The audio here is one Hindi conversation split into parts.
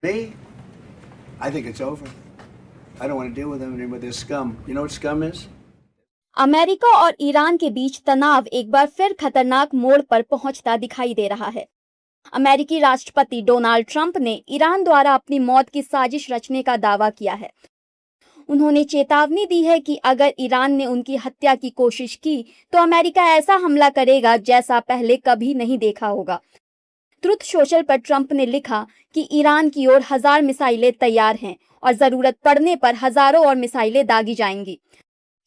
Me, I think it's over. I don't want to deal with them anymore. They're scum. You know what scum is? America और ईरान के बीच तनाव एक बार फिर खतरनाक मोड़ पर पहुंचता दिखाई दे रहा है। अमेरिकी राष्ट्रपति डोनाल्ड ट्रंप ने ईरान द्वारा अपनी मौत की साजिश रचने का दावा किया है। उन्होंने चेतावनी दी है कि अगर ईरान ने उनकी हत्या की कोशिश की तो अमेरिका ऐसा हमला करेगा जैसा पहले कभी नहीं देखा होगा। ट्रुथ सोशल पर ट्रंप ने लिखा कि ईरान की ओर 1000 मिसाइलें तैयार हैं और जरूरत पड़ने पर हजारों और मिसाइलें दागी जाएंगी।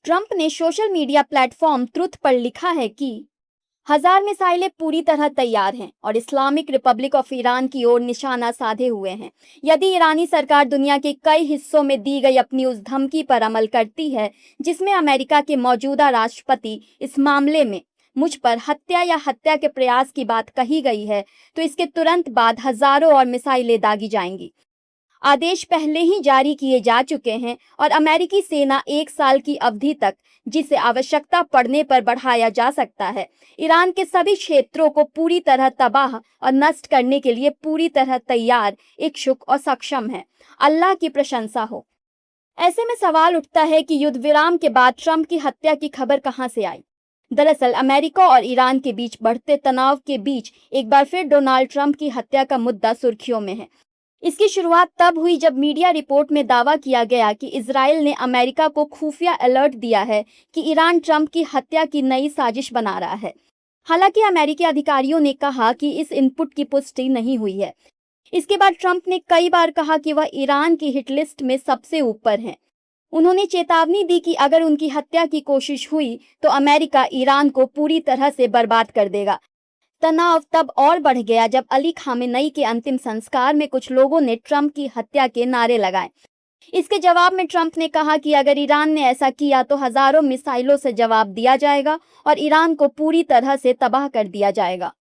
ट्रंप ने सोशल मीडिया प्लेटफॉर्म ट्रुथ पर लिखा है कि 1000 मिसाइलें पूरी तरह तैयार हैं और इस्लामिक रिपब्लिक ऑफ ईरान की ओर निशाना साधे हुए हैं। यदि ईरानी सरकार दुनिया के कई हिस्सों में दी गई अपनी उस धमकी पर अमल करती है जिसमें अमेरिका के मौजूदा राष्ट्रपति इस मामले में मुझ पर हत्या या हत्या के प्रयास की बात कही गई है, तो इसके तुरंत बाद हजारों और मिसाइलें दागी जाएंगी। आदेश पहले ही जारी किए जा चुके हैं और अमेरिकी सेना 1 साल की अवधि तक, जिसे आवश्यकता पड़ने पर बढ़ाया जा सकता है, ईरान के सभी क्षेत्रों को पूरी तरह तबाह और नष्ट करने के लिए पूरी तरह तैयार, इच्छुक और सक्षम है। अल्लाह की प्रशंसा हो। ऐसे में सवाल उठता है कि युद्ध विराम के बाद ट्रंप की हत्या की खबर कहां से आई। दरअसल अमेरिका और ईरान के बीच बढ़ते तनाव के बीच एक बार फिर डोनाल्ड ट्रंप की हत्या का मुद्दा सुर्खियों में है। इसकी शुरुआत तब हुई जब मीडिया रिपोर्ट में दावा किया गया कि इजराइल ने अमेरिका को खुफिया अलर्ट दिया है कि ईरान ट्रंप की हत्या की नई साजिश बना रहा है। हालांकि अमेरिकी अधिकारियों ने कहा कि इस इनपुट की पुष्टि नहीं हुई है। इसके बाद ट्रंप ने कई बार कहा कि वह ईरान की हिट लिस्ट में सबसे ऊपर हैं। उन्होंने चेतावनी दी कि अगर उनकी हत्या की कोशिश हुई तो अमेरिका ईरान को पूरी तरह से बर्बाद कर देगा। तनाव तब और बढ़ गया जब अली खामेनेई के अंतिम संस्कार में कुछ लोगों ने ट्रंप की हत्या के नारे लगाए। इसके जवाब में ट्रंप ने कहा कि अगर ईरान ने ऐसा किया तो हजारों मिसाइलों से जवाब दिया जाएगा और ईरान को पूरी तरह से तबाह कर दिया जाएगा।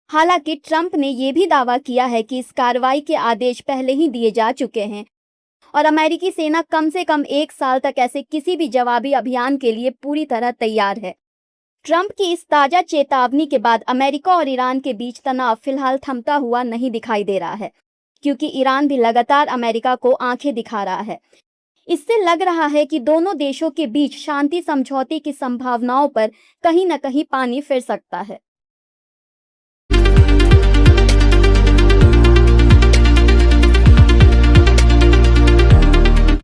हालांकि ट्रंप ने यह भी दावा किया है कि इस कार्रवाई के आदेश पहले ही दिए जा चुके हैं और अमेरिकी सेना कम से कम 1 साल तक ऐसे किसी भी जवाबी अभियान के लिए पूरी तरह तैयार है। ट्रंप की इस ताजा चेतावनी के बाद अमेरिका और ईरान के बीच तनाव फिलहाल थमता हुआ नहीं दिखाई दे रहा है, क्योंकि ईरान भी लगातार अमेरिका को आंखें दिखा रहा है। इससे लग रहा है कि दोनों देशों के बीच शांति समझौते की संभावनाओं पर कहीं न कहीं पानी फिर सकता है।